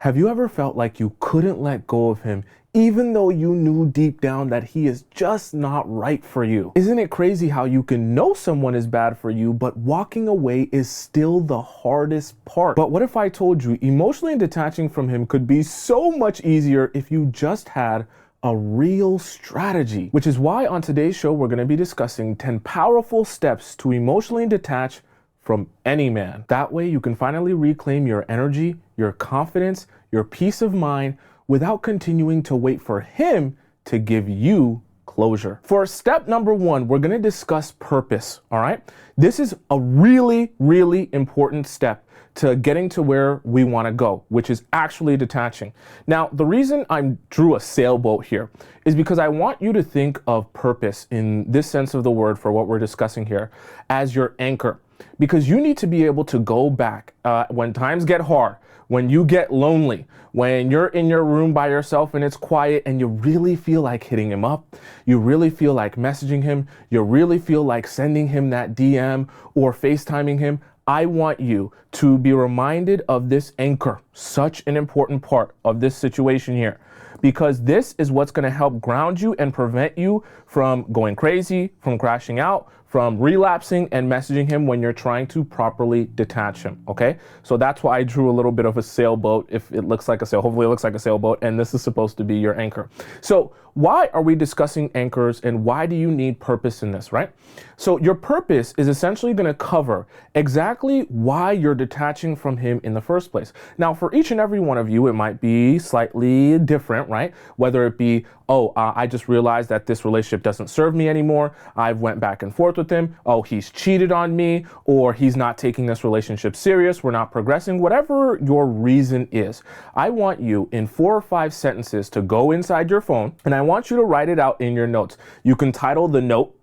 Have you ever felt like you couldn't let go of him, even though you knew deep down that he is just not right for you? Isn't it crazy how you can know someone is bad for you, but walking away is still the hardest part? But what if I told you emotionally detaching from him could be so much easier if you just had a real strategy? Which is why on today's show, we're going to be discussing 10 powerful steps to emotionally detach from any man. That way you can finally reclaim your energy, your confidence, your peace of mind without continuing to wait for him to give you closure. For step number 1, we're going to discuss purpose. All right. This is a really, really important step to getting to where we want to go, which is actually detaching. Now, the reason I drew a sailboat here is because I want you to think of purpose in this sense of the word for what we're discussing here as your anchor. Because you need to be able to go back when times get hard, when you get lonely, when you're in your room by yourself and it's quiet and you really feel like hitting him up, you really feel like messaging him, you really feel like sending him that DM or FaceTiming him. I want you to be reminded of this anchor, such an important part of this situation here, because this is what's going to help ground you and prevent you from going crazy, from crashing out, from relapsing and messaging him when you're trying to properly detach him. Okay, so that's why I drew a little bit of a sailboat. If it looks like a sail, hopefully it looks like a sailboat, and this is supposed to be your anchor. So why are we discussing anchors and why do you need purpose in this, right? So your purpose is essentially going to cover exactly why you're detaching from him in the first place. Now, for each and every one of you, it might be slightly different, right? Whether it be, I just realized that this relationship doesn't serve me anymore. I've went back and forth with him. Oh, he's cheated on me, or he's not taking this relationship serious. We're not progressing. Whatever your reason is, I want you in 4 or 5 sentences to go inside your phone, and I want you to write it out in your notes. You can title the note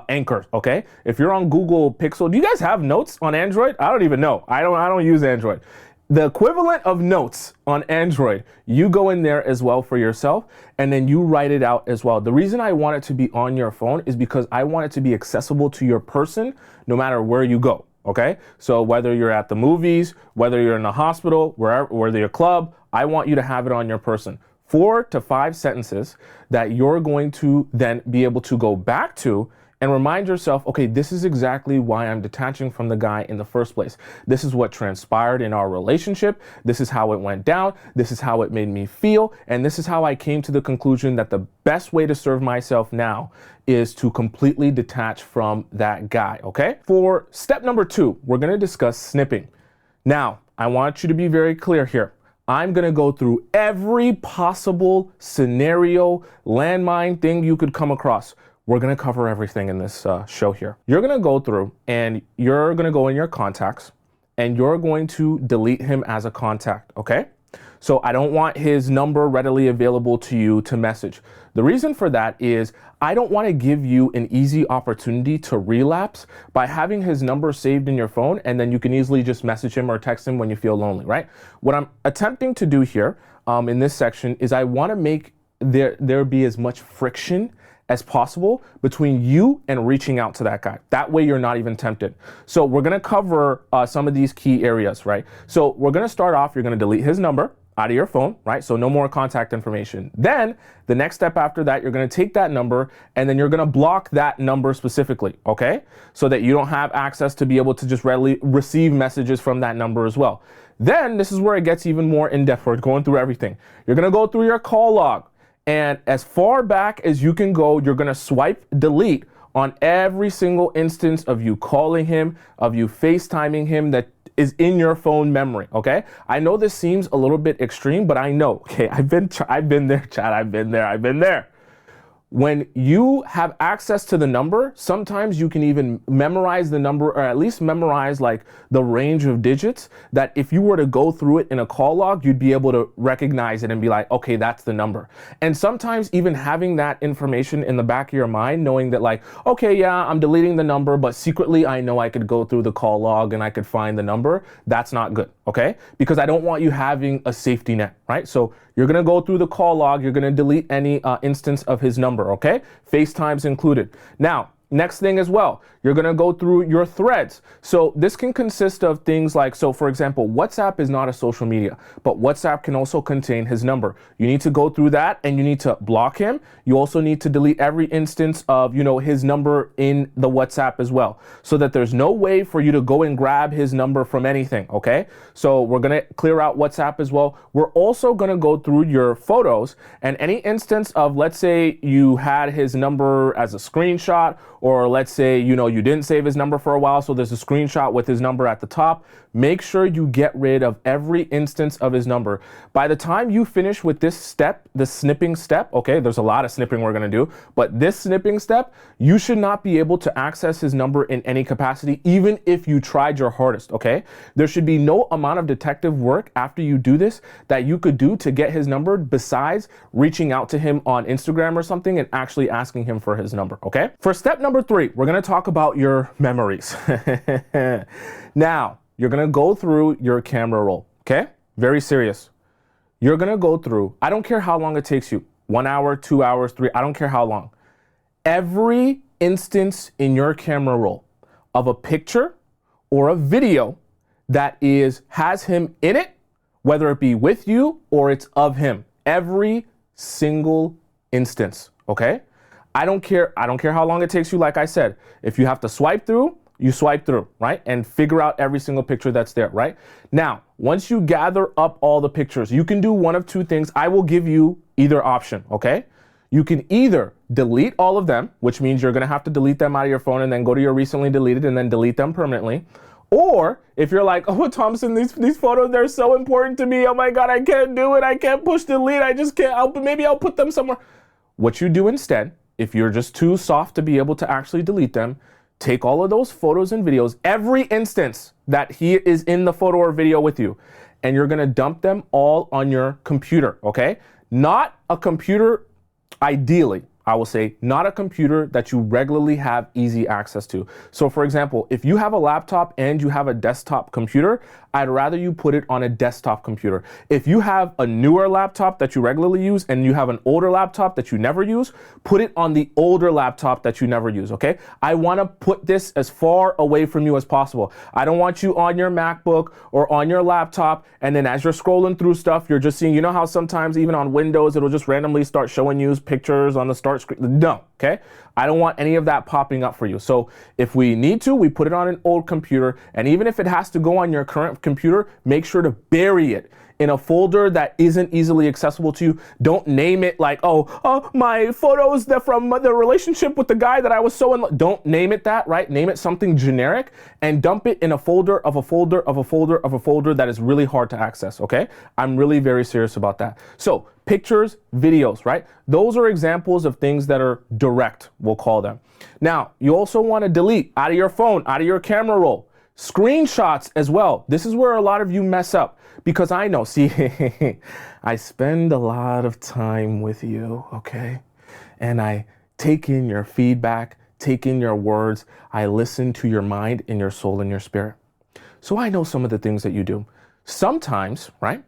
anchor. Okay. If you're on Google Pixel, do you guys have notes on Android? I don't even know. I don't use Android. The equivalent of notes on Android, you go in there as well for yourself, and then you write it out as well. The reason I want it to be on your phone is because I want it to be accessible to your person no matter where you go. Okay. So whether you're at the movies, whether you're in the hospital, wherever, whether you're club, I want you to have it on your person. 4 to 5 sentences that you're going to then be able to go back to and remind yourself, okay, this is exactly why I'm detaching from the guy in the first place. This is what transpired in our relationship. This is how it went down. This is how it made me feel. And this is how I came to the conclusion that the best way to serve myself now is to completely detach from that guy, okay? For step number 2, we're gonna discuss snipping. Now, I want you to be very clear here. I'm going to go through every possible scenario, landmine thing you could come across. We're going to cover everything in this show here. You're going to go through and you're going to go in your contacts and you're going to delete him as a contact, okay? So I don't want his number readily available to you to message. The reason for that is I don't want to give you an easy opportunity to relapse by having his number saved in your phone, and then you can easily just message him or text him when you feel lonely, right? What I'm attempting to do here in this section is I want to make there be as much friction as possible between you and reaching out to that guy. That way you're not even tempted. So we're going to cover some of these key areas, right? So we're going to start off, you're going to delete his number out of your phone, right? So no more contact information. Then the next step after that, you're going to take that number and then you're going to block that number specifically, okay? So that you don't have access to be able to just readily receive messages from that number as well. Then this is where it gets even more in depth. We're going through everything. You're going to go through your call log, and as far back as you can go, you're going to swipe delete on every single instance of you calling him, of you FaceTiming him that is in your phone memory, okay? I know this seems a little bit extreme, but I know, okay, I've been there, Chad, I've been there. When you have access to the number, sometimes you can even memorize the number, or at least memorize like the range of digits that if you were to go through it in a call log, you'd be able to recognize it and be like, okay, that's the number. And sometimes even having that information in the back of your mind, knowing that like, okay, yeah, I'm deleting the number, but secretly I know I could go through the call log and I could find the number. That's not good, okay? Because I don't want you having a safety net, right? So you're going to go through the call log. You're going to delete any instance of his number, okay? FaceTime's included. Now, next thing as well, You're going to go through your threads. So this can consist of things like, so for example, WhatsApp is not a social media, but WhatsApp can also contain his number. You need to go through that and you need to block him. You also need to delete every instance of, his number in the WhatsApp as well, so that there's no way for you to go and grab his number from anything. Okay. So we're going to clear out WhatsApp as well. We're also going to go through your photos, and any instance of, let's say you had his number as a screenshot, or let's say, you didn't save his number for a while, so there's a screenshot with his number at the top. Make sure you get rid of every instance of his number. By the time you finish with this step, the snipping step, okay, there's a lot of snipping we're going to do, but this snipping step, you should not be able to access his number in any capacity, even if you tried your hardest, okay? There should be no amount of detective work after you do this that you could do to get his number besides reaching out to him on Instagram or something and actually asking him for his number, okay? For step number 3, we're going to talk about your memories. Now, you're going to go through your camera roll, okay? Very serious. You're going to go through, I don't care how long it takes you, 1 hour, 2 hours, 3, I don't care how long. Every instance in your camera roll of a picture or a video that has him in it, whether it be with you or it's of him, every single instance, okay? I don't care how long it takes you. Like I said, if you have to swipe through, you swipe through, right? And figure out every single picture that's there, right? Now, once you gather up all the pictures, you can do one of two things. I will give you either option, okay? You can either delete all of them, which means you're gonna have to delete them out of your phone and then go to your recently deleted and then delete them permanently. Or if you're like, oh, Thompson, these photos, they're so important to me. Oh my God, I can't do it. I can't push delete. I just can't. Maybe I'll put them somewhere. What you do instead, if you're just too soft to be able to actually delete them, take all of those photos and videos, every instance that he is in the photo or video with you, and you're gonna dump them all on your computer, okay? Not a computer, ideally, I will say, not a computer that you regularly have easy access to. So for example, if you have a laptop and you have a desktop computer, I'd rather you put it on a desktop computer. If you have a newer laptop that you regularly use and you have an older laptop that you never use, put it on the older laptop that you never use, okay? I wanna put this as far away from you as possible. I don't want you on your MacBook or on your laptop, and then as you're scrolling through stuff, you're just seeing, you know how sometimes even on Windows, it'll just randomly start showing you pictures on the start screen? No, okay? I don't want any of that popping up for you. So if we need to, we put it on an old computer, and even if it has to go on your current computer, make sure to bury it in a folder that isn't easily accessible to you. Don't name it like, my photos from the relationship with the guy that I was so in love. Don't name it that, right? Name it something generic and dump it in a folder of a folder of a folder of a folder that is really hard to access, okay? I'm really very serious about that. So pictures, videos, right? Those are examples of things that are direct, we'll call them. Now, you also want to delete out of your phone, out of your camera roll, screenshots as well. This is where a lot of you mess up, because I know, see, I spend a lot of time with you, okay? And I take in your feedback, take in your words. I listen to your mind and your soul and your spirit. So I know some of the things that you do. Sometimes, right,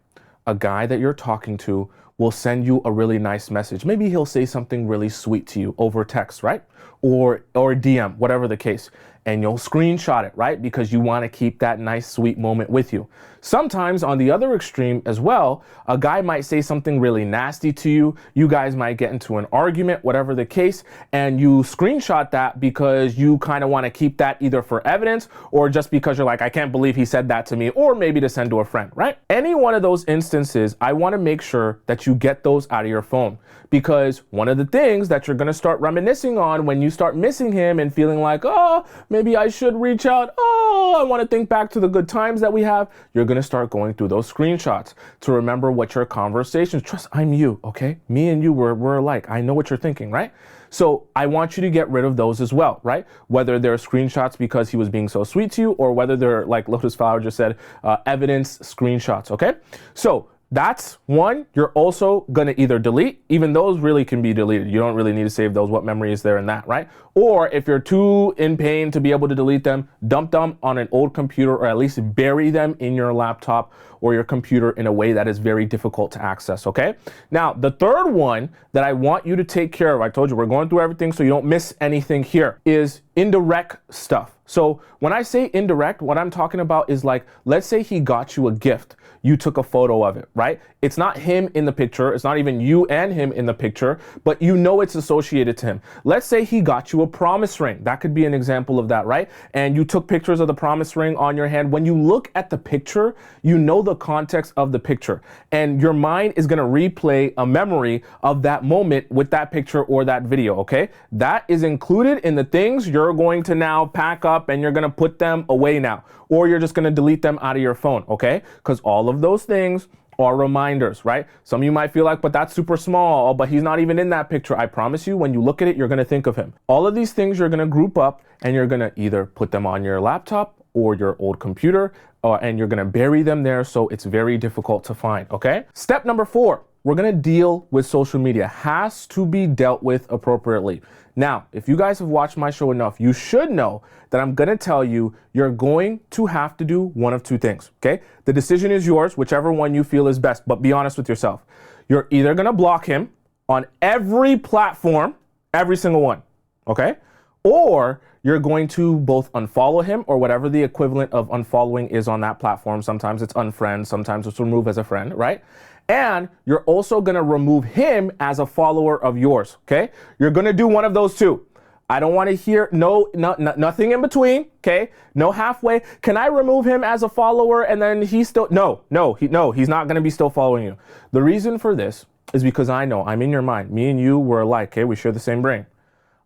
a guy that you're talking to will send you a really nice message. Maybe he'll say something really sweet to you over text, right? Or DM, whatever the case. And you'll screenshot it, right? Because you want to keep that nice, sweet moment with you. Sometimes on the other extreme as well, a guy might say something really nasty to you. You guys might get into an argument, whatever the case, and you screenshot that because you kind of want to keep that either for evidence or just because you're like, I can't believe he said that to me, or maybe to send to a friend, right? Any one of those instances, I want to make sure that you get those out of your phone, because one of the things that you're going to start reminiscing on when you start missing him and feeling like, oh, maybe I should reach out. Oh, I want to think back to the good times that we have. You're going to start going through those screenshots to remember what your conversations, trust, I'm you, okay? Me and you, we're alike. I know what you're thinking, right? So I want you to get rid of those as well, right? Whether they're screenshots because he was being so sweet to you, or whether they're, like Lotus Flower just said, evidence screenshots, okay? So that's one. You're also going to either delete, even those really can be deleted. You don't really need to save those, what memory is there in that, right? Or if you're too in pain to be able to delete them, dump them on an old computer, or at least bury them in your laptop or your computer in a way that is very difficult to access, okay? Now, the third one that I want you to take care of, I told you we're going through everything so you don't miss anything here, is indirect stuff. So when I say indirect, what I'm talking about is like, let's say he got you a gift. You took a photo of it, right? It's not him in the picture. It's not even you and him in the picture, but you know it's associated to him. Let's say he got you a promise ring. That could be an example of that, right? And you took pictures of the promise ring on your hand. When you look at the picture, you know the context of the picture, and your mind is gonna replay a memory of that moment with that picture or that video, okay? That is included in the things you're going to now pack up and you're gonna put them away now, or you're just gonna delete them out of your phone, okay? Because all of those things are reminders, right? Some of you might feel like, but that's super small, but he's not even in that picture. I promise you, when you look at it, you're gonna think of him. All of these things you're gonna group up and you're gonna either put them on your laptop or your old computer, and you're gonna bury them there so it's very difficult to find, okay? Step number 4, we're gonna deal with social media. Has to be dealt with appropriately. Now, if you guys have watched my show enough, you should know that I'm gonna tell you you're going to have to do one of two things, okay? The decision is yours, whichever one you feel is best, but be honest with yourself. You're either gonna block him on every platform, every single one, okay? Or you're going to both unfollow him, or whatever the equivalent of unfollowing is on that platform. Sometimes it's unfriend, sometimes it's remove as a friend, right? And you're also gonna remove him as a follower of yours, okay? You're gonna do one of those two. I don't wanna hear nothing in between, okay? No halfway. Can I remove him as a follower and then he's still, no, he's not gonna be still following you. The reason for this is because I know, I'm in your mind. Me and you were alike, okay? We share the same brain.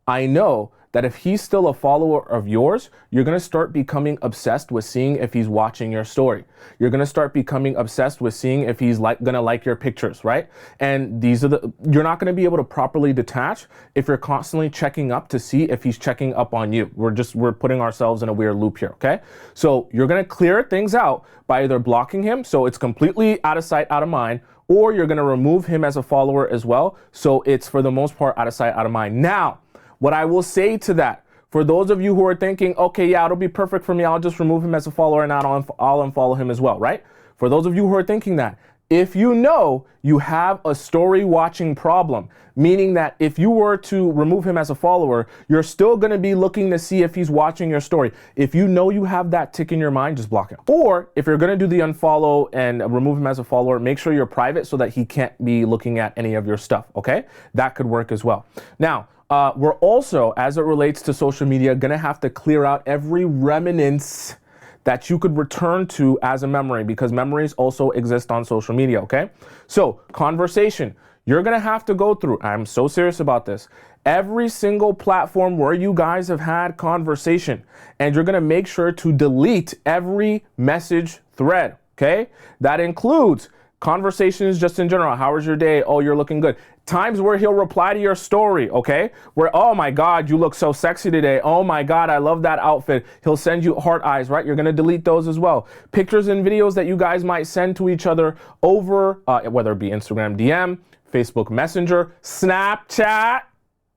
I know that if he's still a follower of yours, you're gonna start becoming obsessed with seeing if he's watching your story. You're gonna start becoming obsessed with seeing if he's gonna like your pictures, right? And you're not gonna be able to properly detach if you're constantly checking up to see if he's checking up on you. We're putting ourselves in a weird loop here, okay? So you're gonna clear things out by either blocking him, so it's completely out of sight, out of mind, or you're gonna remove him as a follower as well, so it's for the most part out of sight, out of mind. Now, what I will say to that, for those of you who are thinking, okay, yeah, it'll be perfect for me, I'll just remove him as a follower and I'll unfollow him as well, right? For those of you who are thinking that, if you know you have a story watching problem, meaning that if you were to remove him as a follower, you're still gonna be looking to see if he's watching your story. If you know you have that tick in your mind, just block him. Or if you're gonna do the unfollow and remove him as a follower, make sure you're private so that he can't be looking at any of your stuff, okay? That could work as well. Now, we're also, as it relates to social media, gonna have to clear out every remnants that you could return to as a memory, because memories also exist on social media, okay? So, conversation, you're gonna have to go through, I'm so serious about this, every single platform where you guys have had conversation, and you're gonna make sure to delete every message thread, okay? That includes conversations just in general. How was your day? Oh, you're looking good. Times where he'll reply to your story, okay? Where, oh my God, you look so sexy today. Oh my God, I love that outfit. He'll send you heart eyes, right? You're gonna delete those as well. Pictures and videos that you guys might send to each other over, whether it be Instagram DM, Facebook Messenger, Snapchat,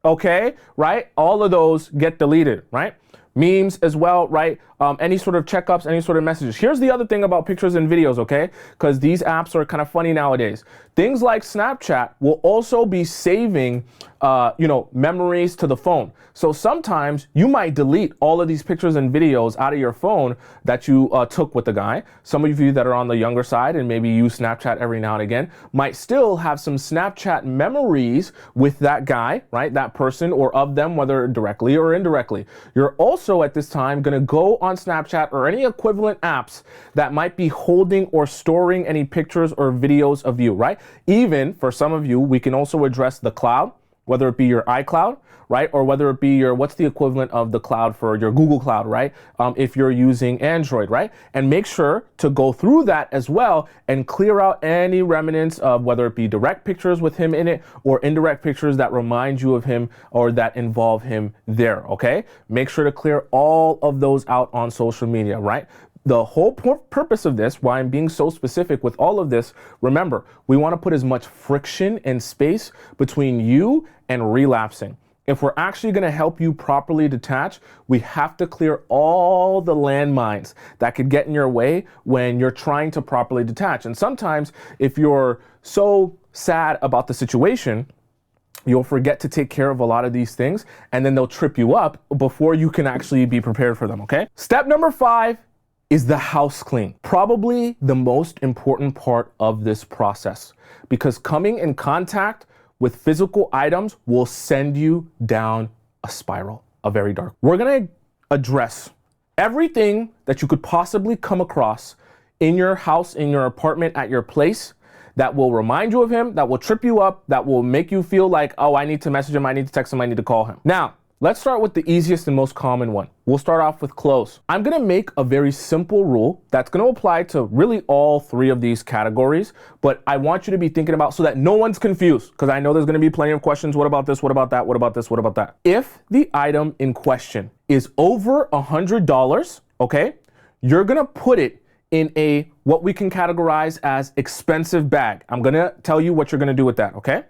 okay, right? All of those get deleted, right? Memes as well, right? Any sort of checkups, any sort of messages. Here's the other thing about pictures and videos, okay? Because these apps are kind of funny nowadays. Things like Snapchat will also be saving, memories to the phone. So sometimes you might delete all of these pictures and videos out of your phone that you took with the guy. Some of you that are on the younger side and maybe use Snapchat every now and again might still have some Snapchat memories with that guy, right? That person, or of them, whether directly or indirectly. You're also at this time gonna go on Snapchat or any equivalent apps that might be holding or storing any pictures or videos of you, right? Even for some of you, we can also address the cloud, whether it be your iCloud, right? Or whether it be your, what's the equivalent of the cloud for your Google Cloud, right? If you're using Android, right? And make sure to go through that as well and clear out any remnants of whether it be direct pictures with him in it or indirect pictures that remind you of him or that involve him there, okay? Make sure to clear all of those out on social media, right? The whole purpose of this, why I'm being so specific with all of this, remember, we want to put as much friction and space between you and relapsing. if we're actually going to help you properly detach, we have to clear all the landmines that could get in your way when you're trying to properly detach. And sometimes if you're so sad about the situation, you'll forget to take care of a lot of these things, and then they'll trip you up before you can actually be prepared for them, okay? Step number 5 is the house clean. Probably the most important part of this process, because coming in contact with physical items will send you down a spiral, a very dark. We're gonna address everything that you could possibly come across in your house, in your apartment, at your place, that will remind you of him, that will trip you up, that will make you feel like, oh, I need to message him, I need to text him, I need to call him. Now, let's start with the easiest and most common one. We'll start off with clothes. I'm gonna make a very simple rule that's gonna apply to really all 3 of these categories, but I want you to be thinking about so that no one's confused, because I know there's gonna be plenty of questions. What about this? What about that? What about this? What about that? If the item in question is over $100, okay, you're gonna put it in a, what we can categorize as expensive bag. I'm gonna tell you what you're gonna do with that, okay?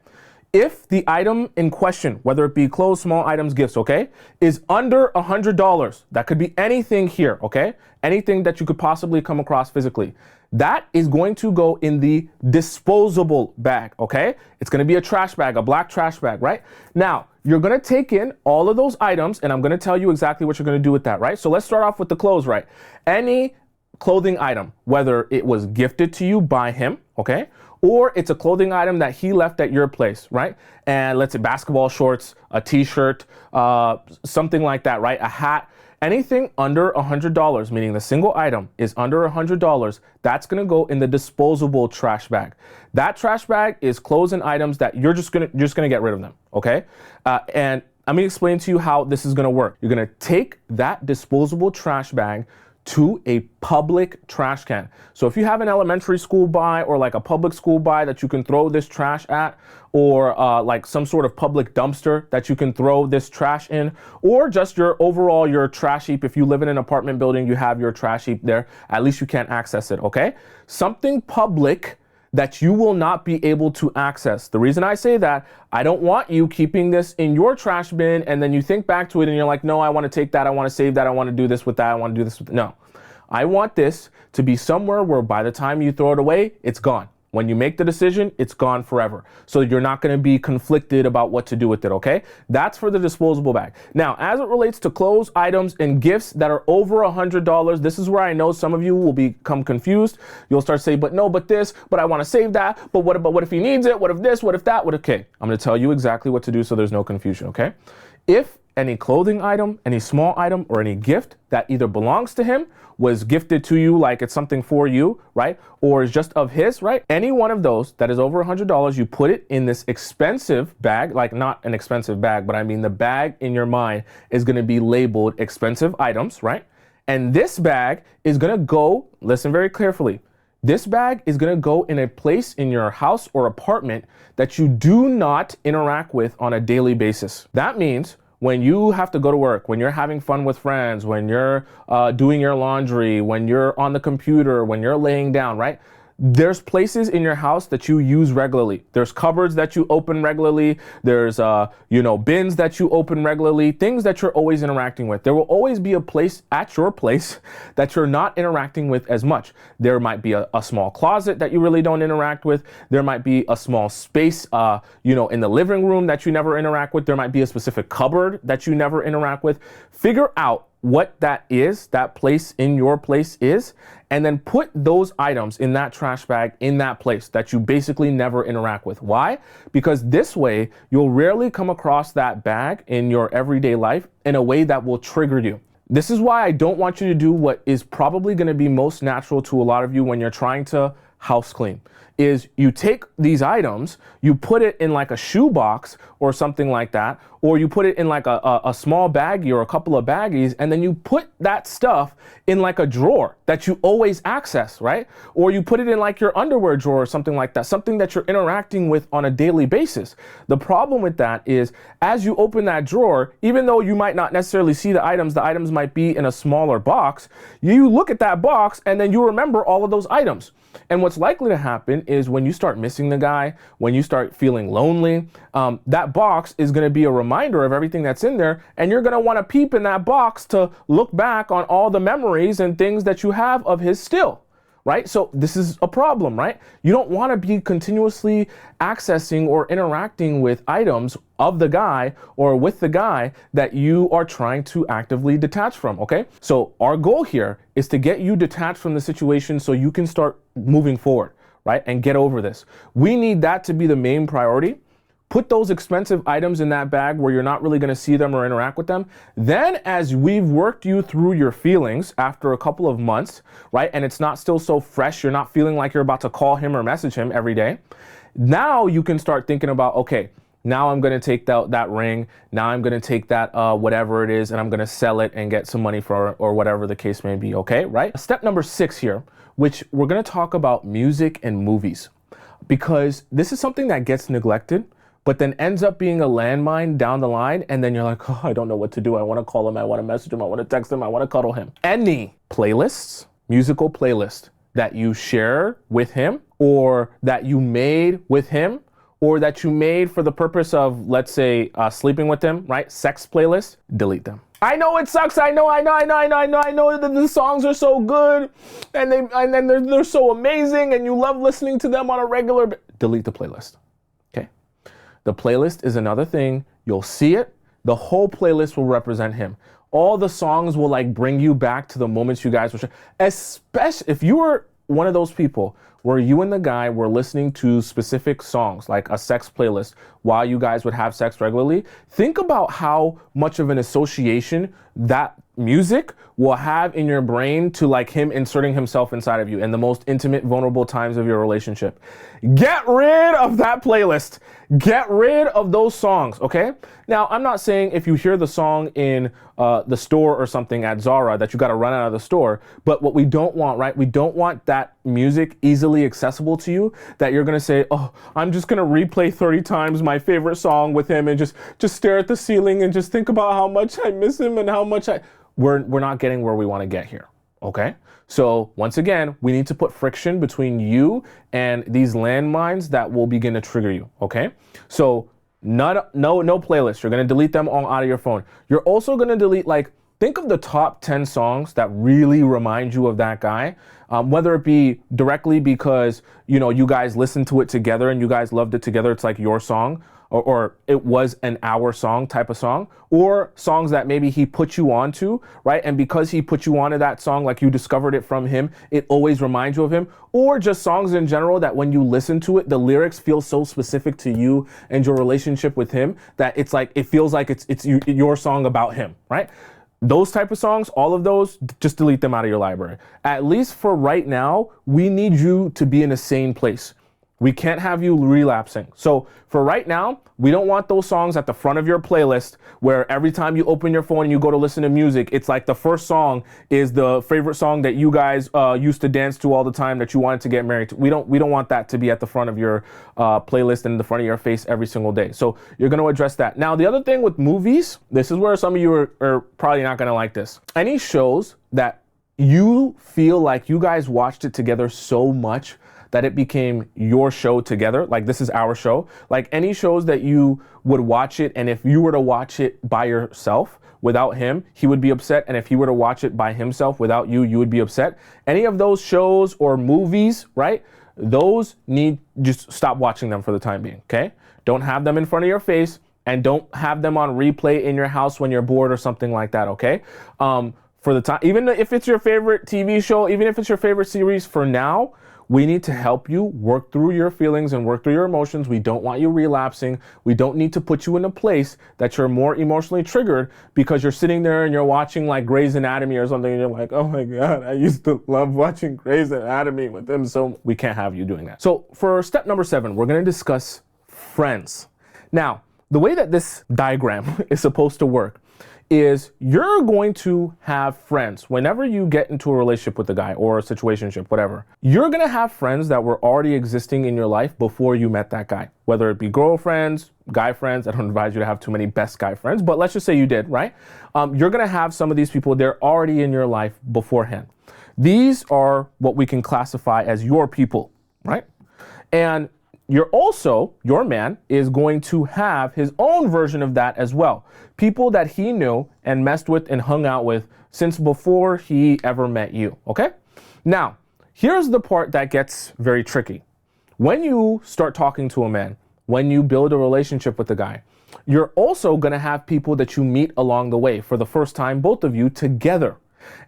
If the item in question, whether it be clothes, small items, gifts, okay, is under $100, that could be anything here, okay? Anything that you could possibly come across physically. That is going to go in the disposable bag, okay? It's gonna be a trash bag, a black trash bag, right? Now, you're gonna take in all of those items, and I'm gonna tell you exactly what you're gonna do with that, right? So let's start off with the clothes, right? Any clothing item, whether it was gifted to you by him, okay? Or it's a clothing item that he left at your place, right? And let's say basketball shorts, a t-shirt, something like that, right? A hat, anything under $100, meaning the single item is under $100, that's gonna go in the disposable trash bag. That trash bag is clothes and items that you're just gonna get rid of them, okay? And I'm gonna explain to you how this is gonna work. You're gonna take that disposable trash bag to a public trash can. So if you have an elementary school buy or like a public school buy that you can throw this trash at, or like some sort of public dumpster that you can throw this trash in, or just your trash heap. If you live in an apartment building, you have your trash heap there, at least you can't access it, okay? Something public that you will not be able to access. The reason I say that, I don't want you keeping this in your trash bin and then you think back to it and you're like, no, I want to take that, I want to save that, I want to do this with that, I want to do this with, no. I want this to be somewhere where by the time you throw it away, it's gone. When you make the decision, it's gone forever. So you're not going to be conflicted about what to do with it, okay? That's for the disposable bag. Now, as it relates to clothes, items, and gifts that are over $100, this is where I know some of you will become confused. You'll start saying, but no, but this, but I want to save that, but what if he needs it? What if this, what if that, what if, okay. I'm going to tell you exactly what to do so there's no confusion, okay? If any clothing item, any small item, or any gift that either belongs to him, was gifted to you like it's something for you, right? Or is just of his, right? Any one of those that is over $100, you put it in this expensive bag, like not an expensive bag, but I mean the bag in your mind is gonna be labeled expensive items, right? And this bag is gonna go, listen very carefully, this bag is gonna go in a place in your house or apartment that you do not interact with on a daily basis. That means when you have to go to work, when you're having fun with friends, when you're doing your laundry, when you're on the computer, when you're laying down, right? There's places in your house that you use regularly. There's cupboards that you open regularly. There's, bins that you open regularly, things that you're always interacting with. There will always be a place at your place that you're not interacting with as much. There might be a small closet that you really don't interact with. There might be a small space, in the living room that you never interact with. There might be a specific cupboard that you never interact with. Figure out what that is, that place in your place is, and then put those items in that trash bag in that place that you basically never interact with. Why? Because this way, you'll rarely come across that bag in your everyday life in a way that will trigger you. This is why I don't want you to do what is probably going to be most natural to a lot of you when you're trying to house clean, is you take these items, you put it in like a shoe box or something like that, or you put it in like a small baggie or a couple of baggies, and then you put that stuff in like a drawer that you always access, right? Or you put it in like your underwear drawer or something like that, something that you're interacting with on a daily basis. The problem with that is as you open that drawer, even though you might not necessarily see the items might be in a smaller box, you look at that box and then you remember all of those items. And what's likely to happen is when you start missing the guy, when you start feeling lonely, that box is going to be a reminder of everything that's in there. And you're going to want to peep in that box to look back on all the memories and things that you have of his still. Right? So this is a problem, right? You don't want to be continuously accessing or interacting with items of the guy or with the guy that you are trying to actively detach from, okay? So our goal here is to get you detached from the situation so you can start moving forward, right? And get over this. We need that to be the main priority. Put those expensive items in that bag where you're not really going to see them or interact with them. Then as we've worked you through your feelings after a couple of months, right? And it's not still so fresh. You're not feeling like you're about to call him or message him every day. Now you can start thinking about, okay, now I'm going to take that ring. Now I'm going to take that whatever it is, and I'm going to sell it and get some money for it, or whatever the case may be. Okay, right? Step number 6 here, which we're going to talk about music and movies, because this is something that gets neglected, but then ends up being a landmine down the line. And then you're like, oh, I don't know what to do. I want to call him. I want to message him. I want to text him. I want to cuddle him. Any playlists, musical playlist that you share with him, or that you made with him, or that you made for the purpose of, let's say, sleeping with him, right? Sex playlist, delete them. I know it sucks. I know that the songs are so good and they're so amazing and you love listening to them on a regular, delete the playlist. The playlist is another thing. You'll see it. The whole playlist will represent him. All the songs will like bring you back to the moments you guys were sharing. Especially if you were one of those people where you and the guy were listening to specific songs, like a sex playlist, while you guys would have sex regularly. Think about how much of an association that music will have in your brain to like him inserting himself inside of you in the most intimate, vulnerable times of your relationship. Get rid of that playlist. Get rid of those songs, okay? Now, I'm not saying if you hear the song in the store or something at Zara that you got to run out of the store, but what we don't want, right? We don't want that music easily accessible to you that you're going to say, oh, I'm just going to replay 30 times my favorite song with him and just stare at the ceiling and just think about how much I miss him and how much we're not getting where we want to get here, okay? So once again, we need to put friction between you and these landmines that will begin to trigger you, okay? So no playlist. You're going to delete them all out of your phone. You're also going to delete, like, think of the top 10 songs that really remind you of that guy, whether it be directly because, you know, you guys listened to it together and you guys loved it together. It's like your song, or it was an our song type of song, or songs that maybe he put you onto, right? And because he put you onto that song, like you discovered it from him, it always reminds you of him, or just songs in general that when you listen to it, the lyrics feel so specific to you and your relationship with him that it's like, it feels like it's your song about him, right? Those type of songs, all of those, just delete them out of your library. At least for right now, we need you to be in a sane place. We can't have you relapsing. So for right now, we don't want those songs at the front of your playlist where every time you open your phone and you go to listen to music, it's like the first song is the favorite song that you guys used to dance to all the time that you wanted to get married to. We don't want that to be at the front of your playlist and in the front of your face every single day. So you're going to address that. Now, the other thing with movies, this is where some of you are probably not going to like this. Any shows that you feel like you guys watched it together so much that it became your show together, like this is our show, like any shows that you would watch it, and if you were to watch it by yourself without him, he would be upset, and if he were to watch it by himself without you, you would be upset. Any of those shows or movies, right, those just stop watching them for the time being, okay? Don't have them in front of your face, and don't have them on replay in your house when you're bored or something like that, okay? For the time, even if it's your favorite TV show, even if it's your favorite series, for now, we need to help you work through your feelings and work through your emotions. We don't want you relapsing. We don't need to put you in a place that you're more emotionally triggered because you're sitting there and you're watching like Grey's Anatomy or something and you're like, oh my God, I used to love watching Grey's Anatomy with them. So we can't have you doing that. So for step number 7, we're going to discuss friends. Now, the way that this diagram is supposed to work is you're going to have friends whenever you get into a relationship with a guy or a situationship, whatever. You're going to have friends that were already existing in your life before you met that guy, whether it be girlfriends, guy friends. I don't advise you to have too many best guy friends, but let's just say you did, right? You're going to have some of these people, they're already in your life beforehand. These are what we can classify as your people, right? And your man is going to have his own version of that as well. People that he knew and messed with and hung out with since before he ever met you, okay? Now, here's the part that gets very tricky. When you start talking to a man, when you build a relationship with a guy, you're also going to have people that you meet along the way for the first time, both of you together.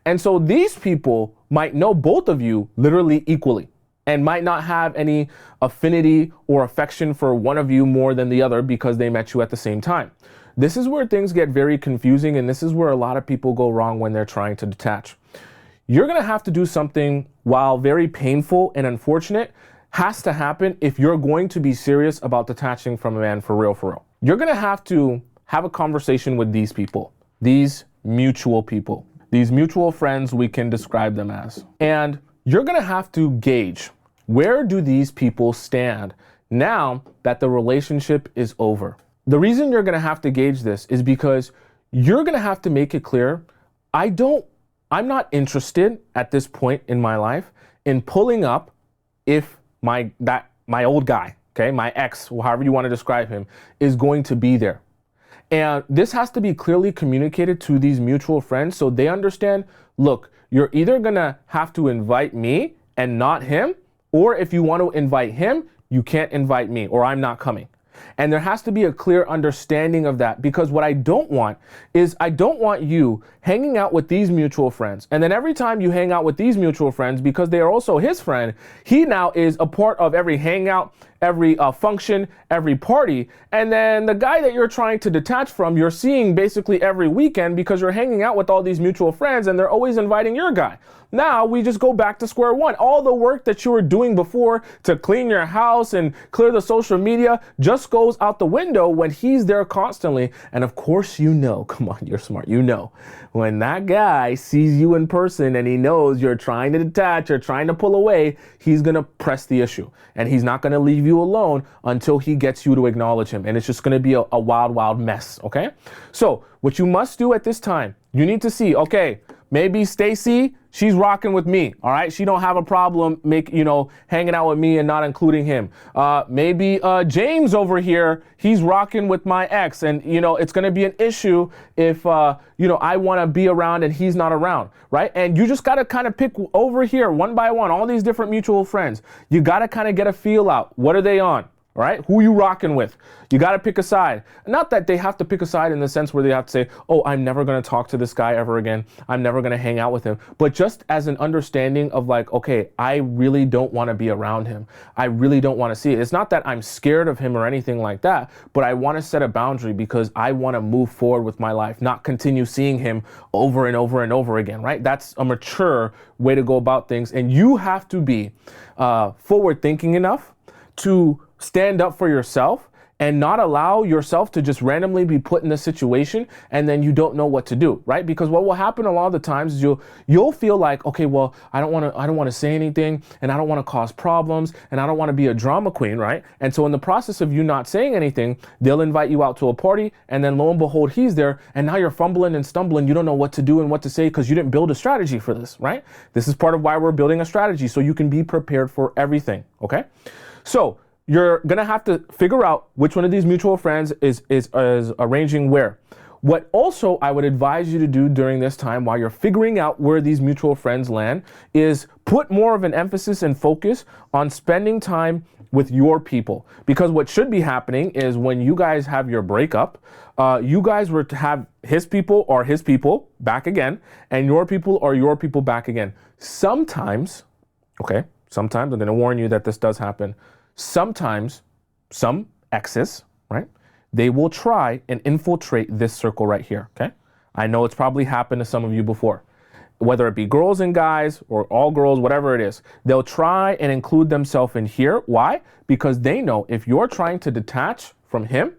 And so these people might know both of you literally equally and might not have any affinity or affection for one of you more than the other because they met you at the same time. This is where things get very confusing, and this is where a lot of people go wrong when they're trying to detach. You're going to have to do something, while very painful and unfortunate, has to happen if you're going to be serious about detaching from a man for real, for real. You're going to have a conversation with these people, these mutual people, these mutual friends, we can describe them as. And you're going to have to gauge, where do these people stand now that the relationship is over? The reason you're going to have to gauge this is because you're going to have to make it clear, I'm not interested at this point in my life in pulling up if my old guy, okay, my ex, however you want to describe him, is going to be there. And this has to be clearly communicated to these mutual friends so they understand, look, you're either going to have to invite me and not him, or if you want to invite him, you can't invite me, or I'm not coming. And there has to be a clear understanding of that, because what I don't want is I don't want you hanging out with these mutual friends. And then every time you hang out with these mutual friends, because they are also his friend, he now is a part of every hangout, every function, every party. And then the guy that you're trying to detach from, you're seeing basically every weekend because you're hanging out with all these mutual friends and they're always inviting your guy. Now we just go back to square one. All the work that you were doing before to clean your house and clear the social media just goes out the window when he's there constantly. And of course, you know, come on, you're smart. You know, when that guy sees you in person and he knows you're trying to detach or trying to pull away, he's going to press the issue and he's not going to leave you alone until he gets you to acknowledge him. And it's just going to be a wild, wild mess. Okay. So what you must do at this time, you need to see, okay, maybe Stacy, she's rocking with me. All right. She don't have a problem hanging out with me and not including him. Maybe James over here, he's rocking with my ex. And, it's going to be an issue if, I want to be around and he's not around. Right. And you just got to kind of pick over here one by one, all these different mutual friends. You got to kind of get a feel out. What are they on? All right. Who you rocking with? You got to pick a side. Not that they have to pick a side in the sense where they have to say, oh, I'm never going to talk to this guy ever again. I'm never going to hang out with him. But just as an understanding of like, okay, I really don't want to be around him. I really don't want to see it. It's not that I'm scared of him or anything like that, but I want to set a boundary because I want to move forward with my life, not continue seeing him over and over and over again. Right. That's a mature way to go about things. And you have to be forward thinking enough to stand up for yourself and not allow yourself to just randomly be put in a situation and then you don't know what to do, right? Because what will happen a lot of the times is you'll feel like, okay, well, I don't want to say anything and I don't want to cause problems and I don't want to be a drama queen, right? And so in the process of you not saying anything, they'll invite you out to a party and then lo and behold, he's there and now you're fumbling and stumbling. You don't know what to do and what to say because you didn't build a strategy for this, right? This is part of why we're building a strategy so you can be prepared for everything, okay? So you're going to have to figure out which one of these mutual friends is arranging where. What also I would advise you to do during this time while you're figuring out where these mutual friends land is put more of an emphasis and focus on spending time with your people. Because what should be happening is when you guys have your breakup, you guys were to have his people or his people back again, and your people or your people back again. Sometimes, I'm going to warn you that this does happen. Sometimes some exes, right, they will try and infiltrate this circle right here, okay? I know it's probably happened to some of you before, whether it be girls and guys or all girls, whatever it is. They'll try and include themselves in here. Why? Because they know if you're trying to detach from him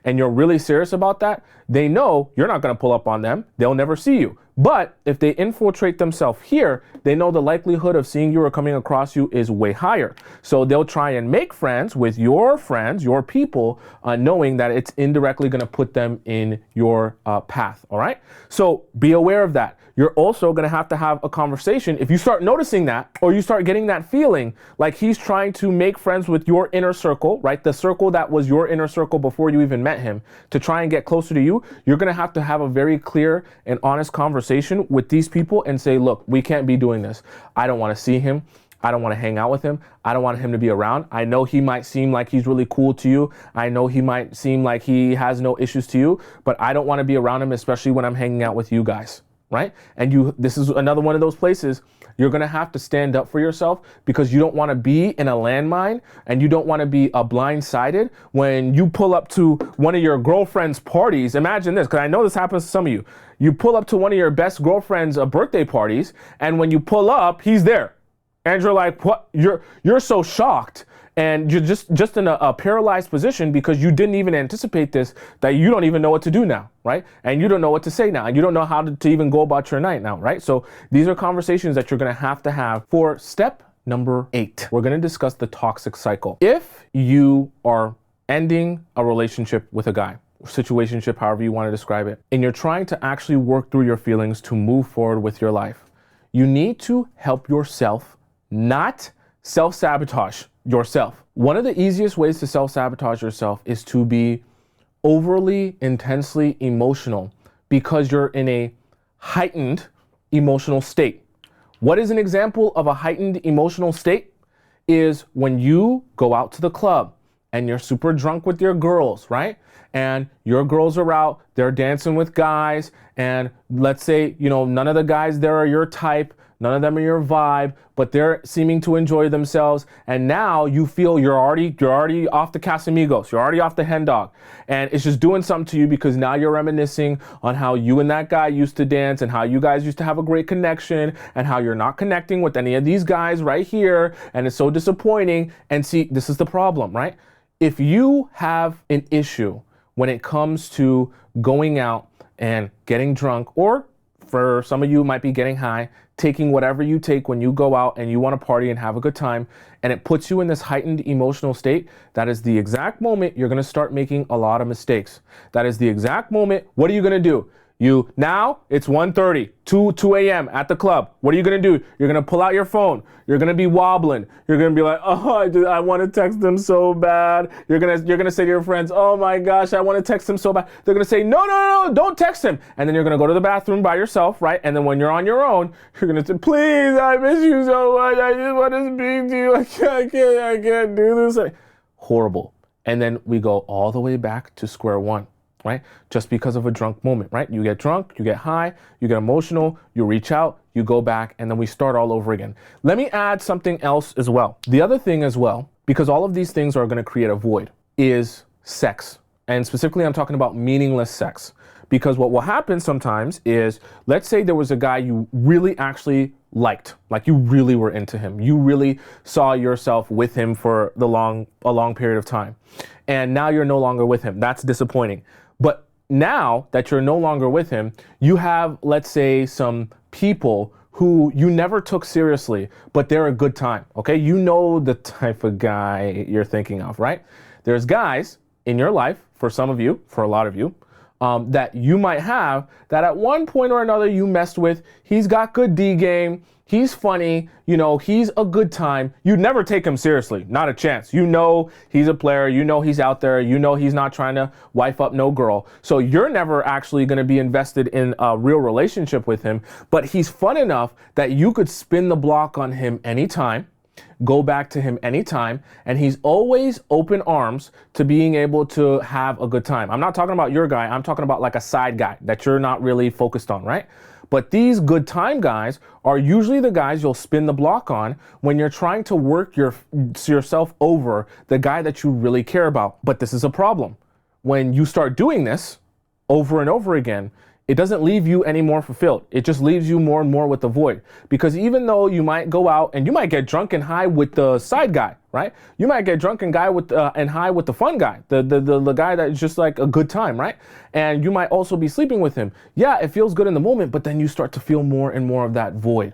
and you're really serious about that, they know you're not going to pull up on them. They'll never see you. But if they infiltrate themselves here, they know the likelihood of seeing you or coming across you is way higher. So they'll try and make friends with your friends, your people, knowing that it's indirectly going to put them in your path. All right. So be aware of that. You're also going to have a conversation. If you start noticing that, or you start getting that feeling like he's trying to make friends with your inner circle, right? The circle that was your inner circle before you even met him, to try and get closer to you, you're going to have a very clear and honest conversation with these people and say, look, we can't be doing this. I don't want to see him. I don't want to hang out with him. I don't want him to be around. I know he might seem like he's really cool to you. I know he might seem like he has no issues to you, but I don't want to be around him, especially when I'm hanging out with you guys. Right? And this is another one of those places you're going to have to stand up for yourself, because you don't want to be in a landmine and you don't want to be blindsided when you pull up to one of your girlfriend's parties. Imagine this, because I know this happens to some of you. You pull up to one of your best girlfriend's birthday parties, and when you pull up, he's there. And you're like, what? You're so shocked. And you're just in a paralyzed position because you didn't even anticipate this, that you don't even know what to do now, right? And you don't know what to say now, and you don't know how to even go about your night now, right? So these are conversations that you're going to have for step number 8. We're going to discuss the toxic cycle. If you are ending a relationship with a guy, situationship, however you want to describe it, and you're trying to actually work through your feelings to move forward with your life, you need to help yourself, not self-sabotage yourself. One of the easiest ways to self-sabotage yourself is to be overly intensely emotional because you're in a heightened emotional state. What is an example of a heightened emotional state? Is when you go out to the club and you're super drunk with your girls, right? And your girls are out, they're dancing with guys, and let's say, none of the guys there are your type, none of them are your vibe, but they're seeming to enjoy themselves. And now you feel you're already off the Casamigos. You're already off the hen dog. And it's just doing something to you because now you're reminiscing on how you and that guy used to dance and how you guys used to have a great connection and how you're not connecting with any of these guys right here. And it's so disappointing. And see, this is the problem, right? If you have an issue when it comes to going out and getting drunk, or for some of you, it might be getting high, taking whatever you take when you go out and you want to party and have a good time, and it puts you in this heightened emotional state, that is the exact moment you're going to start making a lot of mistakes. That is the exact moment. What are you going to do? Now it's 1:30, 2 a.m. at the club. What are you going to do? You're going to pull out your phone. You're going to be wobbling. You're going to be like, oh, I want to text them so bad. You're going to say to your friends, oh my gosh, I want to text him so bad. They're going to say, no, don't text him. And then you're going to go to the bathroom by yourself, right? And then when you're on your own, you're going to say, please, I miss you so much. I just want to speak to you. I can't do this. Horrible. And then we go all the way back to square one. Right? Just because of a drunk moment, right? You get drunk, you get high, you get emotional, you reach out, you go back, and then we start all over again. Let me add something else as well. The other thing as well, because all of these things are going to create a void, is sex. And specifically, I'm talking about meaningless sex. Because what will happen sometimes is, let's say there was a guy you really actually liked, like you really were into him. You really saw yourself with him for a long period of time. And now you're no longer with him. That's disappointing. But now that you're no longer with him, you have, let's say, some people who you never took seriously, but they're a good time, okay? You know the type of guy you're thinking of, right? There's guys in your life, for some of you, for a lot of you, that you might have that at one point or another you messed with. He's got good D game. He's funny, he's a good time. You'd never take him seriously, not a chance. He's a player, he's out there, he's not trying to wife up no girl. So you're never actually going to be invested in a real relationship with him, but he's fun enough that you could spin the block on him anytime, go back to him anytime, and he's always open arms to being able to have a good time. I'm not talking about your guy, I'm talking about like a side guy that you're not really focused on, right? But these good time guys are usually the guys you'll spin the block on when you're trying to work yourself over the guy that you really care about. But this is a problem. When you start doing this over and over again, it doesn't leave you any more fulfilled. It just leaves you more and more with the void. Because even though you might go out and you might get drunk and high with the side guy, right? You might get drunk and high with the fun guy, the guy that's just like a good time, right? And you might also be sleeping with him. Yeah, it feels good in the moment, but then you start to feel more and more of that void,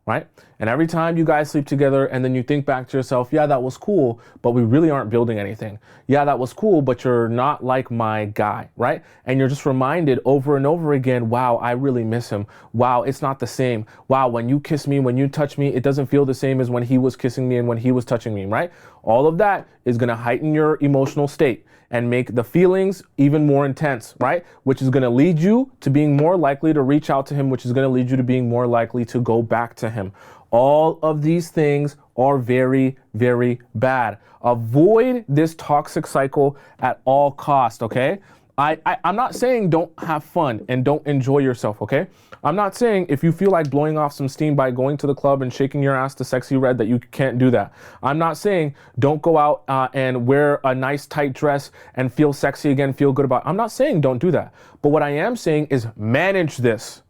right? And every time you guys sleep together and then you think back to yourself, yeah, that was cool, but we really aren't building anything. Yeah, that was cool, but you're not like my guy, right? And you're just reminded over and over again, wow, I really miss him. Wow, it's not the same. Wow, when you kiss me, when you touch me, it doesn't feel the same as when he was kissing me and when he was touching me, right? All of that is gonna heighten your emotional state and make the feelings even more intense, right? Which is gonna lead you to being more likely to reach out to him, which is gonna lead you to being more likely to go back to him. All of these things are very, very bad. Avoid this toxic cycle at all costs, okay? I'm not saying don't have fun and don't enjoy yourself, okay? I'm not saying if you feel like blowing off some steam by going to the club and shaking your ass to Sexy Red that you can't do that. I'm not saying don't go out and wear a nice tight dress and feel sexy again, feel good about it. I'm not saying don't do that. But what I am saying is manage this.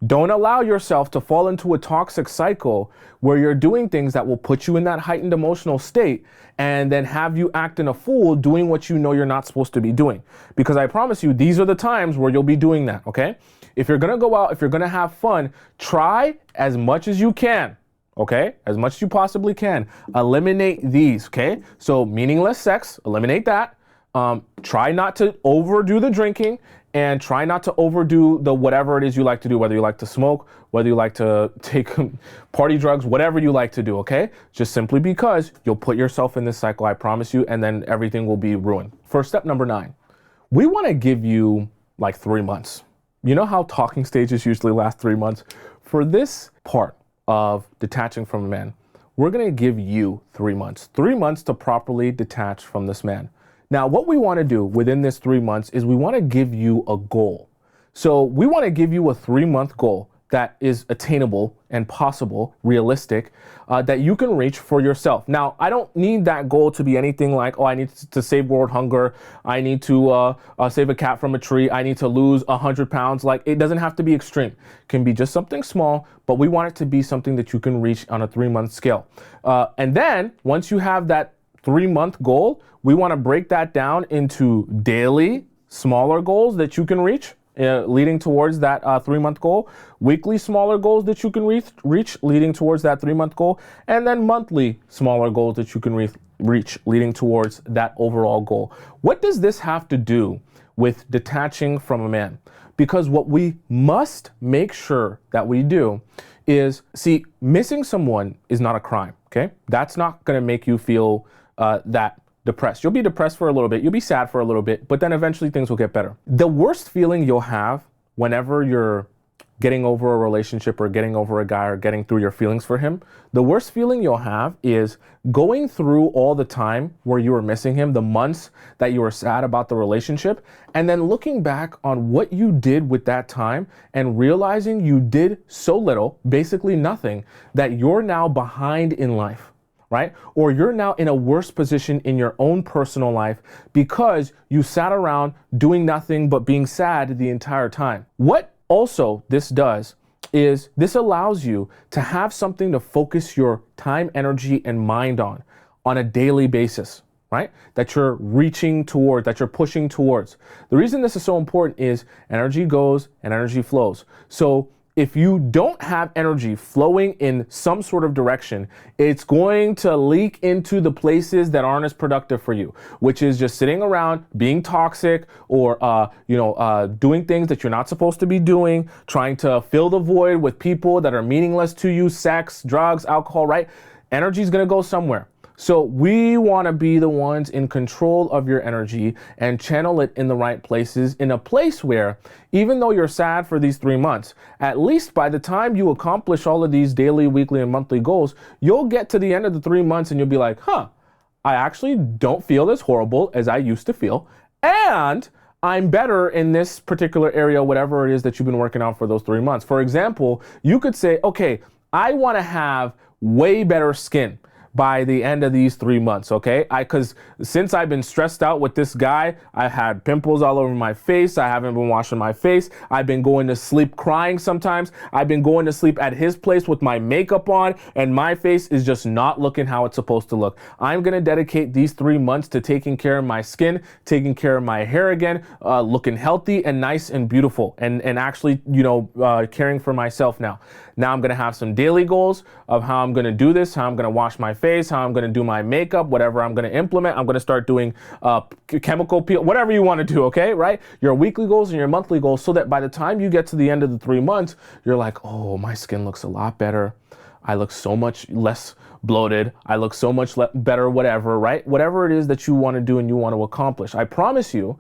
Don't allow yourself to fall into a toxic cycle where you're doing things that will put you in that heightened emotional state and then have you acting a fool doing what you know you're not supposed to be doing. Because I promise you, these are the times where you'll be doing that, okay? If you're gonna go out, if you're gonna have fun, try as much as you can, okay? As much as you possibly can. Eliminate these, okay? So meaningless sex, eliminate that. Try not to overdo the drinking and try not to overdo the whatever it is you like to do, whether you like to smoke, whether you like to take party drugs, whatever you like to do, okay? Just simply because you'll put yourself in this cycle, I promise you, and then everything will be ruined. For step number 9, we wanna give you like 3 months. You know how talking stages usually last 3 months? For this part of detaching from a man, we're gonna give you 3 months. 3 months to properly detach from this man. Now, what we want to do within this 3 months is we want to give you a goal. So we want to give you a 3-month goal that is attainable and possible, realistic, that you can reach for yourself. Now, I don't need that goal to be anything like, oh, I need to save world hunger. I need to save a cat from a tree. I need to lose 100 pounds. Like, it doesn't have to be extreme. It can be just something small, but we want it to be something that you can reach on a 3-month scale. And then once you have that 3-month goal, we want to break that down into daily, smaller goals that you can reach, leading towards that 3-month goal, weekly smaller goals that you can reach, leading towards that 3-month goal, and then monthly smaller goals that you can reach, leading towards that overall goal. What does this have to do with detaching from a man? Because what we must make sure that we do is, see, missing someone is not a crime, okay? That's not going to make you feel that depressed. You'll be depressed for a little bit, you'll be sad for a little bit, but then eventually things will get better. The worst feeling you'll have whenever you're getting over a relationship or getting over a guy or getting through your feelings for him, the worst feeling you'll have is going through all the time where you were missing him, the months that you were sad about the relationship, and then looking back on what you did with that time and realizing you did so little, basically nothing, that you're now behind in life. Right? Or you're now in a worse position in your own personal life because you sat around doing nothing but being sad the entire time. What also this does is this allows you to have something to focus your time, energy, and mind on a daily basis, right? That you're reaching toward, that you're pushing towards. The reason this is so important is energy goes and energy flows. So if you don't have energy flowing in some sort of direction, it's going to leak into the places that aren't as productive for you, which is just sitting around being toxic or, doing things that you're not supposed to be doing, trying to fill the void with people that are meaningless to you, sex, drugs, alcohol, right? Energy is going to go somewhere. So we want to be the ones in control of your energy and channel it in the right places, in a place where even though you're sad for these 3 months, at least by the time you accomplish all of these daily, weekly, and monthly goals, you'll get to the end of the 3 months and you'll be like, I actually don't feel as horrible as I used to feel. And I'm better in this particular area, whatever it is that you've been working on for those 3 months. For example, you could say, okay, I want to have way better skin. by the end of these 3 months, okay? Because since I've been stressed out with this guy, I had pimples all over my face. I haven't been washing my face. I've been going to sleep crying sometimes. I've been going to sleep at his place with my makeup on, and my face is just not looking how it's supposed to look. I'm gonna dedicate these 3 months to taking care of my skin, taking care of my hair again, looking healthy and nice and beautiful, and actually, caring for myself now. Now I'm gonna have some daily goals of how I'm gonna do this, how I'm gonna wash my face, how I'm gonna do my makeup, whatever I'm gonna implement. I'm gonna start doing chemical peel, whatever you wanna do, okay, right? Your weekly goals and your monthly goals, so that by the time you get to the end of the 3 months, you're like, oh, my skin looks a lot better. I look so much less bloated. I look so much better, whatever, right? Whatever it is that you want to do and you want to accomplish. I promise you,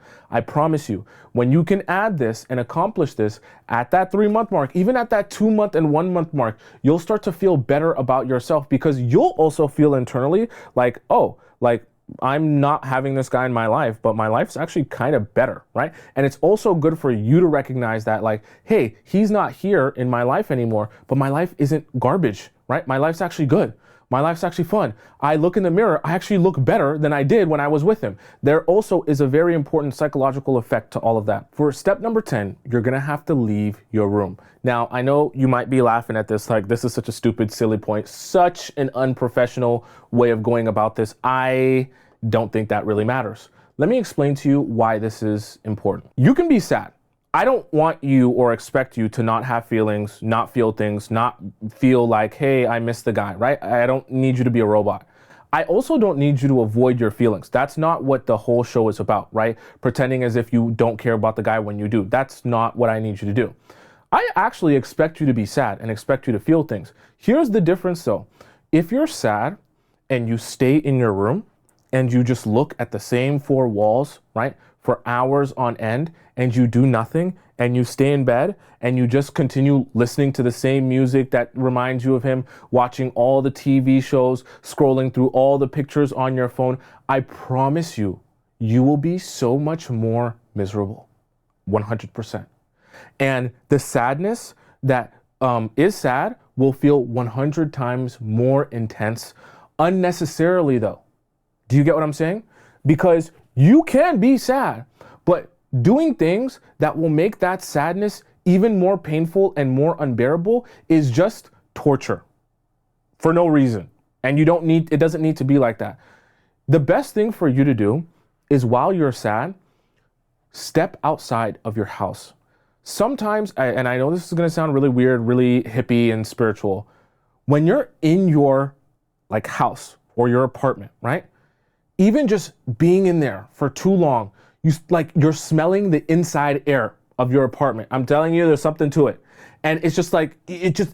when you can add this and accomplish this at that 3 month mark, even at that 2 month and 1 month mark, you'll start to feel better about yourself, because you'll also feel internally like, oh, like, I'm not having this guy in my life, but my life's actually kind of better, right? And it's also good for you to recognize that, like, hey, he's not here in my life anymore, but my life isn't garbage, right? My life's actually good. My life's actually fun. I look in the mirror, I actually look better than I did when I was with him. There also is a very important psychological effect to all of that. For step number 10, you're gonna have to leave your room. Now, I know you might be laughing at this, like, this is such a stupid, silly point, such an unprofessional way of going about this. I don't think that really matters. Let me explain to you why this is important. You can be sad. I don't want you or expect you to not have feelings, not feel things, not feel like, hey, I miss the guy, right? I don't need you to be a robot. I also don't need you to avoid your feelings. That's not what the whole show is about, right? Pretending as if you don't care about the guy when you do. That's not what I need you to do. I actually expect you to be sad and expect you to feel things. Here's the difference though. If you're sad and you stay in your room and you just look at the same 4 walls, right, for hours on end, and you do nothing, and you stay in bed, and you just continue listening to the same music that reminds you of him, watching all the TV shows, scrolling through all the pictures on your phone, I promise you, you will be so much more miserable, 100%. And the sadness that is sad will feel 100 times more intense unnecessarily though. Do you get what I'm saying? Because you can be sad, but doing things that will make that sadness even more painful and more unbearable is just torture for no reason. And it doesn't need to be like that. The best thing for you to do is, while you're sad, step outside of your house. Sometimes, and I know this is going to sound really weird, really hippie and spiritual, when you're in your house or your apartment, right? Even just being in there for too long, you're smelling the inside air of your apartment. I'm telling you, there's something to it. And it's just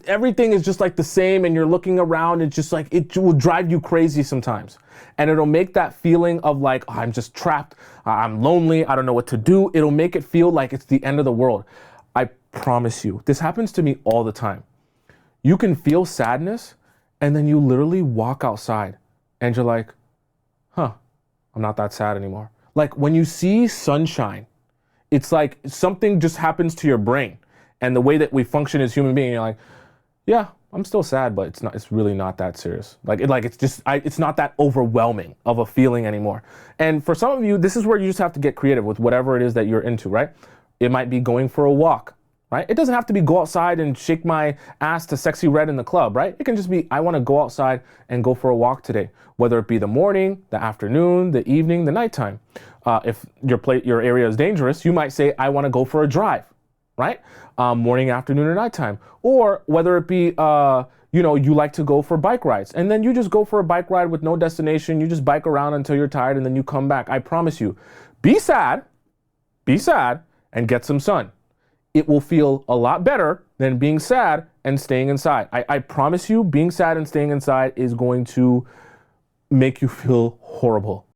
everything is just like the same, and you're looking around, and just like, it will drive you crazy sometimes. And it'll make that feeling of like, oh, I'm just trapped, I'm lonely, I don't know what to do. It'll make it feel like it's the end of the world. I promise you, this happens to me all the time. You can feel sadness, and then you literally walk outside, and you're like, huh, I'm not that sad anymore. Like when you see sunshine, it's like something just happens to your brain and the way that we function as human beings. You're like, yeah, I'm still sad, but it's really not that serious. It's not that overwhelming of a feeling anymore. And for some of you, this is where you just have to get creative with whatever it is that you're into, right? It might be going for a walk, right? It doesn't have to be go outside and shake my ass to Sexy Red in the club, right? It can just be, I want to go outside and go for a walk today, whether it be the morning, the afternoon, the evening, the nighttime. If your area is dangerous, you might say, I want to go for a drive, right? Morning, afternoon, or nighttime. Or whether it be, you like to go for bike rides, and then you just go for a bike ride with no destination. You just bike around until you're tired, and then you come back. I promise you, be sad, and get some sun. It will feel a lot better than being sad and staying inside. I promise you, being sad and staying inside is going to make you feel horrible.